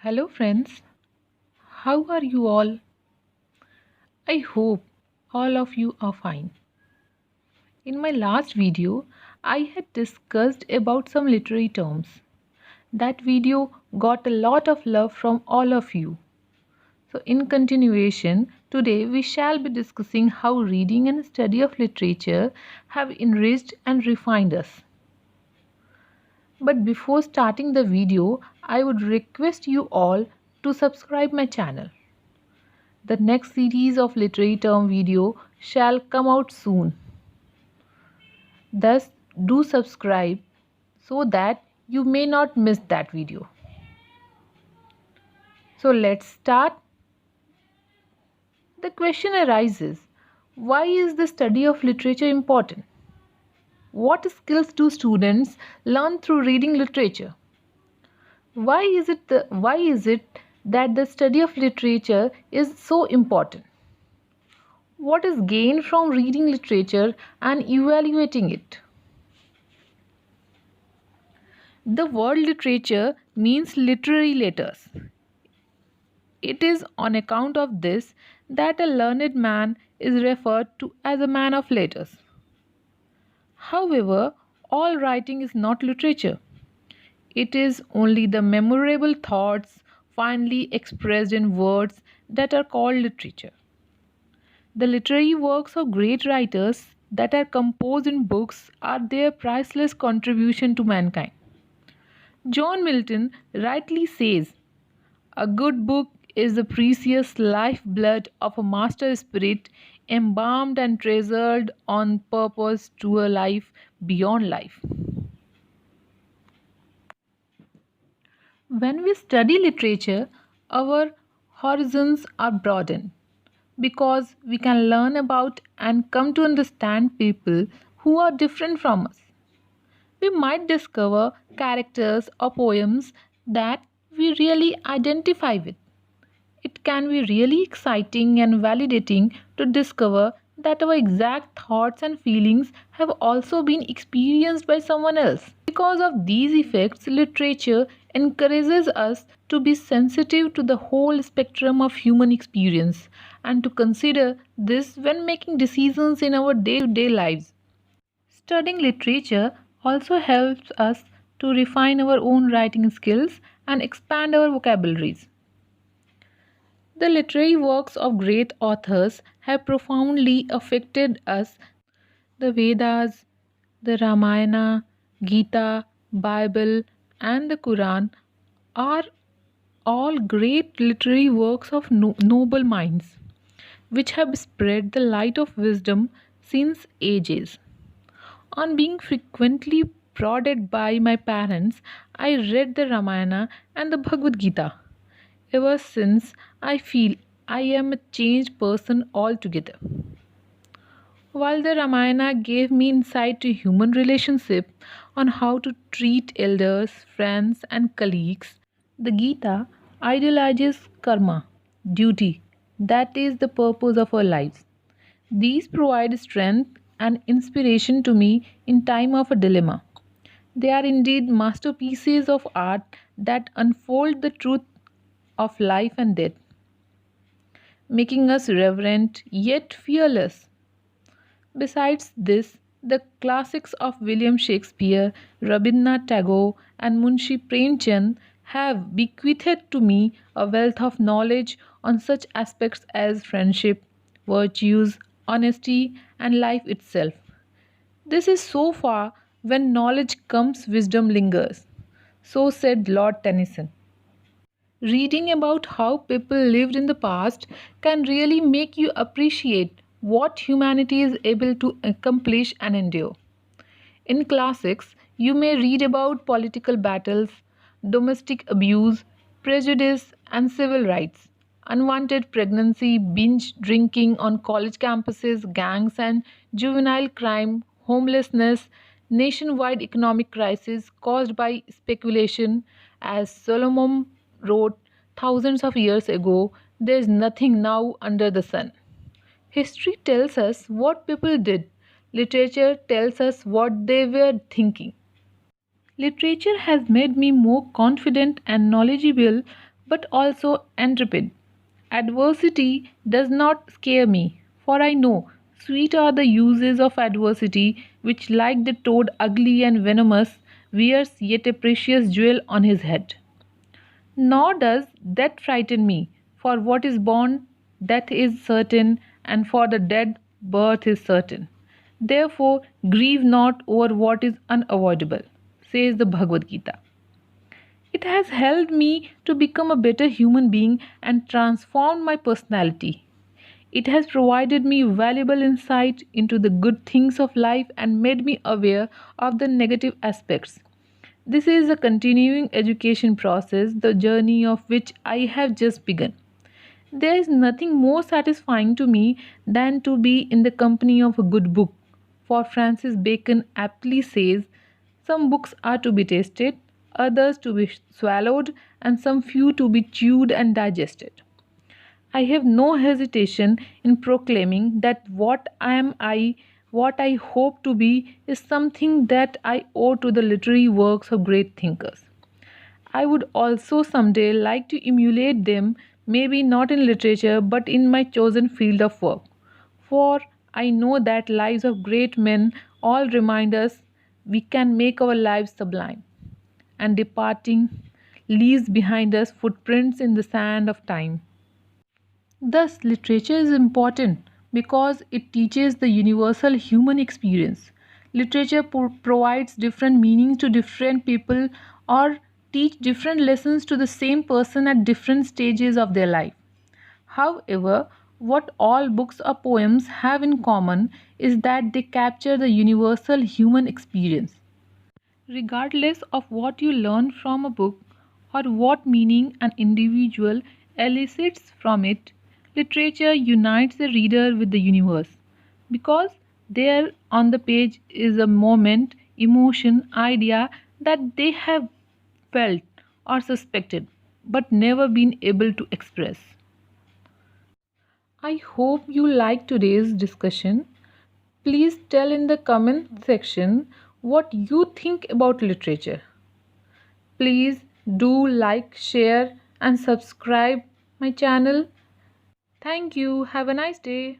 Hello, friends. How are you all? I hope all of you are fine. In my last video, I had discussed about some literary terms. That video got a lot of love from all of you. So, in continuation, today we shall be discussing how reading and study of literature have enriched and refined us. But before starting the video, I would request you all to subscribe my channel. The next series of literary term video shall come out soon. Thus, do subscribe so that you may not miss that video. So let's start. The question arises, why is the study of literature important? What skills do students learn through reading literature? Why is it that the study of literature is so important? What is gained from reading literature and evaluating it? The word literature means literary letters. It is on account of this that a learned man is referred to as a man of letters. However, all writing is not literature. It is only the memorable thoughts finely expressed in words that are called literature. The literary works of great writers that are composed in books are their priceless contribution to mankind. John Milton rightly says, "A good book is the precious lifeblood of a master spirit, embalmed and treasured on purpose to a life beyond life." When we study literature, our horizons are broadened because we can learn about and come to understand people who are different from us. We might discover characters or poems that we really identify with. It can be really exciting and validating to discover that our exact thoughts and feelings have also been experienced by someone else. Because of these effects, literature encourages us to be sensitive to the whole spectrum of human experience and to consider this when making decisions in our day to day lives. Studying literature also helps us to refine our own writing skills and expand our vocabularies. The literary works of great authors have profoundly affected us. The Vedas, the Ramayana, Gita, Bible, and the Quran are all great literary works of noble minds, which have spread the light of wisdom since ages. On being frequently prodded by my parents, I read the Ramayana and the Bhagavad Gita. Ever since, I feel I am a changed person altogether. While the Ramayana gave me insight to human relationship on how to treat elders, friends, and colleagues, the Gita idealizes karma, duty, that is the purpose of our lives. These provide strength and inspiration to me in time of a dilemma. They are indeed masterpieces of art that unfold the truth of life and death, making us reverent yet fearless. Besides this, the classics of William Shakespeare, Rabindranath Tagore, and Munshi Premchand have bequeathed to me a wealth of knowledge on such aspects as friendship, virtues, honesty, and life itself. This is so far when knowledge comes, wisdom lingers. So said Lord Tennyson. Reading about how people lived in the past can really make you appreciate what humanity is able to accomplish and endure. In classics, you may read about political battles, domestic abuse, prejudice, and civil rights, unwanted pregnancy, binge drinking on college campuses, gangs and juvenile crime, homelessness, nationwide economic crisis caused by speculation. As Solomon wrote thousands of years ago, there is nothing now under the sun. History tells us what people did. Literature tells us what they were thinking. Literature has made me more confident and knowledgeable but also intrepid. Adversity does not scare me, for I know sweet are the uses of adversity, which, like the toad ugly and venomous, wears yet a precious jewel on his head. Nor does death frighten me, for what is born, death is certain, and for the dead, birth is certain. Therefore, grieve not over what is unavoidable, says the Bhagavad Gita. It has helped me to become a better human being and transformed my personality. It has provided me valuable insight into the good things of life and made me aware of the negative aspects. This is a continuing education process, the journey of which I have just begun. There is nothing more satisfying to me than to be in the company of a good book. For Francis Bacon aptly says, some books are to be tasted, others to be swallowed, and some few to be chewed and digested. I have no hesitation in proclaiming that what I hope to be, is something that I owe to the literary works of great thinkers. I would also someday like to emulate them, maybe not in literature but in my chosen field of work. For I know that lives of great men all remind us we can make our lives sublime, and departing leaves behind us footprints in the sand of time. Thus, literature is important because it teaches the universal human experience. Literature provides different meanings to different people or teach different lessons to the same person at different stages of their life. However, what all books or poems have in common is that they capture the universal human experience. Regardless of what you learn from a book or what meaning an individual elicits from it, literature unites the reader with the universe, because there on the page is a moment, emotion, idea that they have felt or suspected but never been able to express. I hope you liked today's discussion. Please tell in the comment section what you think about literature. Please do like, share, and subscribe my channel. Thank you. Have a nice day.